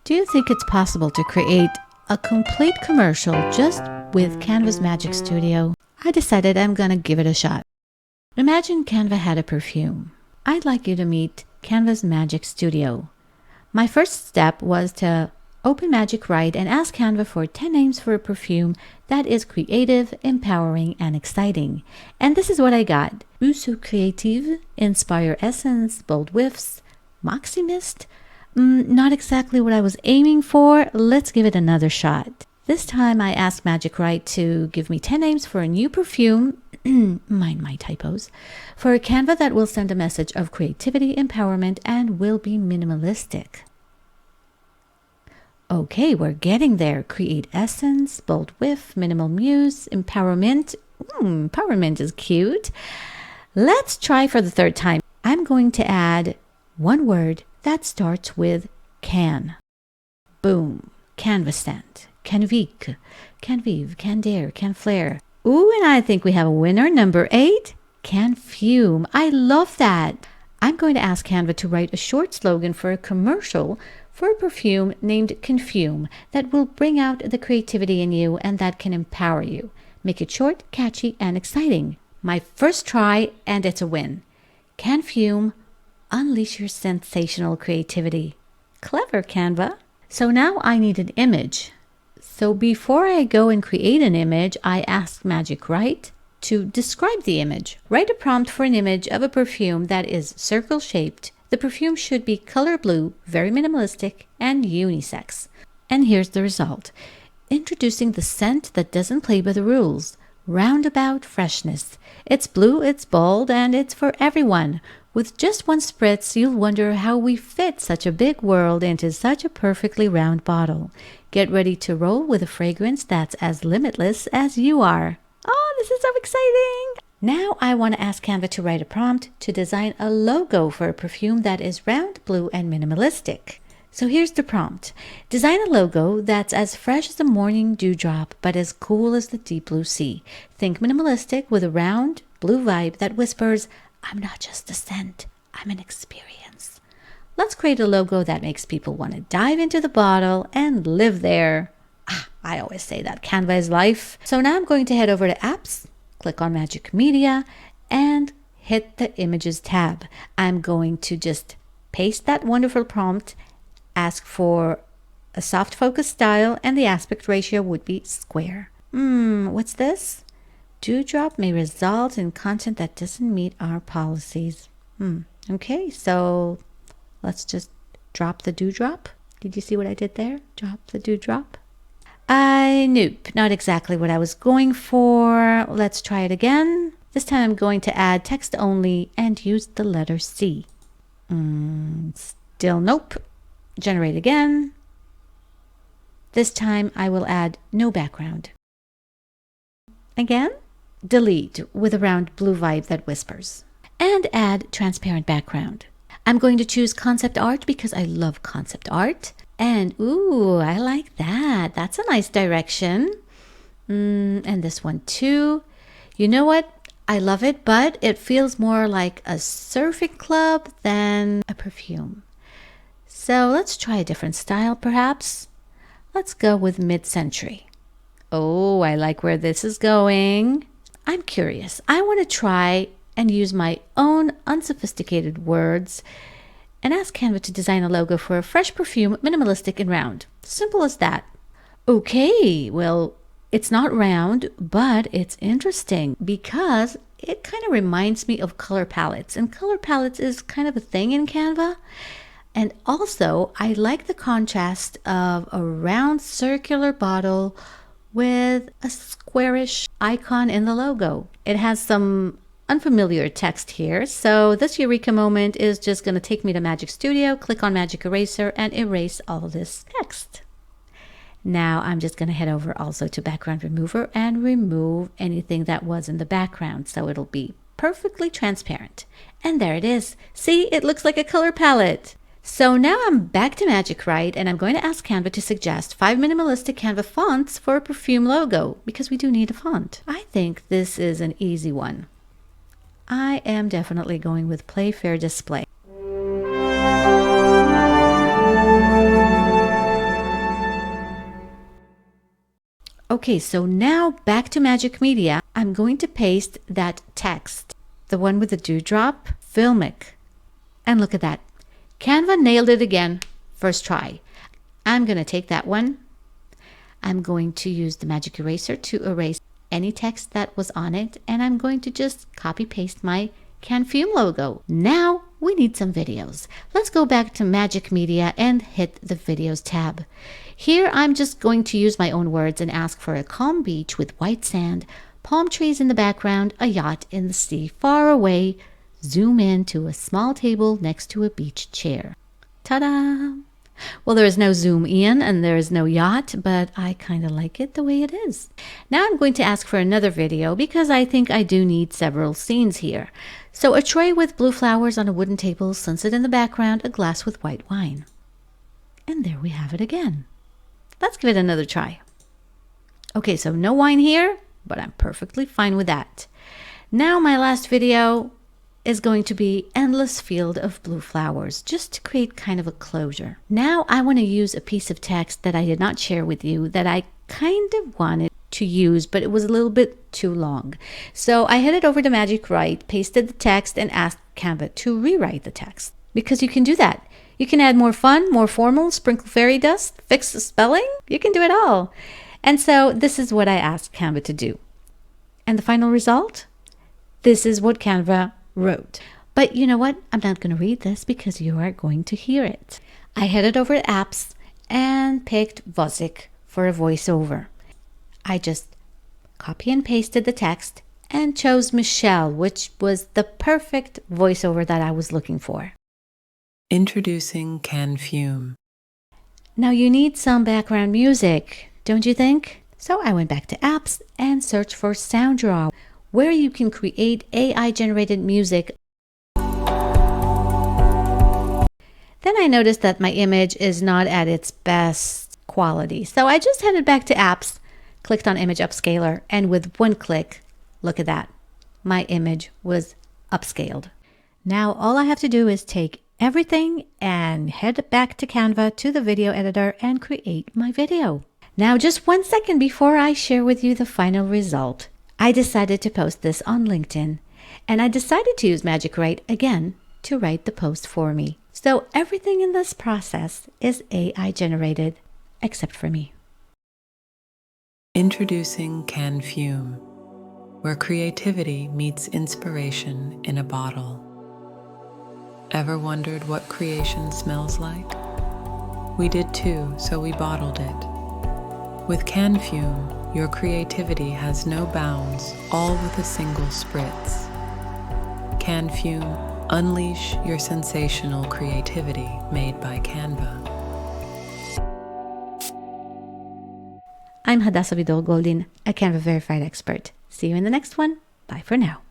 Do you think it's possible to create a complete commercial just with Canva's Magic Studio? I decided I'm gonna give it a shot. Imagine Canva had a perfume. I'd like you to meet Canva's Magic Studio. My first step was to open Magic Write and ask Canva for 10 names for a perfume that is creative, empowering, and exciting. And this is what I got. Uso Creative, Inspire Essence, Bold Whiffs, Moxie Mist. Not exactly what I was aiming for. Let's give it another shot. This time I asked Magic Write to give me 10 names for a new perfume, mind my typos, for a Canva that will send a message of creativity, empowerment, and will be minimalistic. Okay, we're getting there. Create Essence, Bold Whiff, Minimal Muse, Empowerment. Empowerment is cute. Let's try for the third time. I'm going to add one word that starts with can. Boom. Canvascent, Canvique, Canvive, Candare, Canflare. Ooh, and I think we have a winner. Number 8, Canfume. I love that. I'm going to ask Canva to write a short slogan for a commercial for a perfume named Canfume that will bring out the creativity in you and that can empower you. Make it short, catchy, and exciting. My first try, and it's a win. Canfume. Unleash your sensational creativity. Clever, Canva. So now I need an image. So before I go and create an image, I ask Magic Write to describe the image. Write a prompt for an image of a perfume that is circle-shaped. The perfume should be color blue, very minimalistic, and unisex. And here's the result. Introducing the scent that doesn't play by the rules. Roundabout freshness. It's blue, it's bold, and it's for everyone. With just one spritz, you'll wonder how we fit such a big world into such a perfectly round bottle. Get ready to roll with a fragrance that's as limitless as you are. Oh, this is so exciting! Now I want to ask Canva to write a prompt to design a logo for a perfume that is round, blue, and minimalistic. So here's the prompt. Design a logo that's as fresh as a morning dewdrop, but as cool as the deep blue sea. Think minimalistic with a round, blue vibe that whispers, I'm not just a scent, I'm an experience. Let's create a logo that makes people want to dive into the bottle and live there. I always say that Canva is life. So now I'm going to head over to Apps, click on Magic Media, and hit the Images tab. I'm going to just paste that wonderful prompt, ask for a soft focus style, and the aspect ratio would be square. What's this? Dewdrop may result in content that doesn't meet our policies. Okay, so let's just drop the dewdrop. Did you see what I did there? Drop the dewdrop. Nope, not exactly what I was going for. Let's try it again. This time I'm going to add text only and use the letter C. Still nope. Generate again. This time I will add no background. Again. Delete with a round blue vibe that whispers. And add transparent background. I'm going to choose concept art because I love concept art. And ooh, I like that. That's a nice direction. And this one too. You know what? I love it, but it feels more like a surfing club than a perfume. So let's try a different style perhaps. Let's go with mid-century. Oh, I like where this is going. I'm curious. I want to try and use my own unsophisticated words and ask Canva to design a logo for a fresh perfume, minimalistic and round. Simple as that. Okay, well, it's not round, but it's interesting because it kind of reminds me of color palettes. And color palettes is kind of a thing in Canva. And also, I like the contrast of a round circular bottle with a squarish icon in the logo. It has some unfamiliar text here, so this eureka moment is just going to take me to Magic Studio, click on Magic Eraser, and erase all this text. Now I'm just going to head over also to Background Remover and remove anything that was in the background, so it'll be perfectly transparent. And there it is. See, it looks like a color palette. So now I'm back to Magic Write, and I'm going to ask Canva to suggest 5 minimalistic Canva fonts for a perfume logo, because we do need a font. I think this is an easy one. I am definitely going with Play Fair Display. Okay, so now back to Magic Media. I'm going to paste that text, the one with the dewdrop, filmic. And look at that. Canva nailed it again. First try. I'm going to take that one. I'm going to use the magic eraser to erase any text that was on it. And I'm going to just copy paste my Canfume logo. Now we need some videos. Let's go back to Magic Media and hit the videos tab. Here I'm just going to use my own words and ask for a calm beach with white sand, palm trees in the background, a yacht in the sea far away. Zoom in to a small table next to a beach chair. Ta-da! Well, there is no zoom in and there is no yacht, but I kind of like it the way it is. Now I'm going to ask for another video because I think I do need several scenes here. So a tray with blue flowers on a wooden table, sunset in the background, a glass with white wine. And there we have it again. Let's give it another try. Okay, so no wine here, but I'm perfectly fine with that. Now my last video is going to be endless field of blue flowers, just to create kind of a closure. Now I want to use a piece of text that I did not share with you that I kind of wanted to use, but it was a little bit too long. So I headed over to Magic Write, pasted the text, and asked Canva to rewrite the text. Because you can do that. You can add more fun, more formal, sprinkle fairy dust, fix the spelling. You can do it all. And so this is what I asked Canva to do. And the final result? This is what Canva wrote. But you know what? I'm not going to read this because you are going to hear it. I headed over to Apps and picked Vozic for a voiceover. I just copy and pasted the text and chose Michelle, which was the perfect voiceover that I was looking for. Introducing Canfume. Now you need some background music, don't you think? So I went back to Apps and searched for SoundDraw, where you can create AI-generated music. Then I noticed that my image is not at its best quality. So I just headed back to Apps, clicked on Image Upscaler, and with one click, look at that, my image was upscaled. Now all I have to do is take everything and head back to Canva to the video editor and create my video. Now just 1 second before I share with you the final result, I decided to post this on LinkedIn, and I decided to use Magic Write again to write the post for me. So everything in this process is AI generated except for me. Introducing Canfume, where creativity meets inspiration in a bottle. Ever wondered what creation smells like? We did too, so we bottled it. With Canfume, your creativity has no bounds, all with a single spritz. Canfume, unleash your sensational creativity made by Canva. I'm Hadas Avidor Goldin, a Canva Verified Expert. See you in the next one. Bye for now.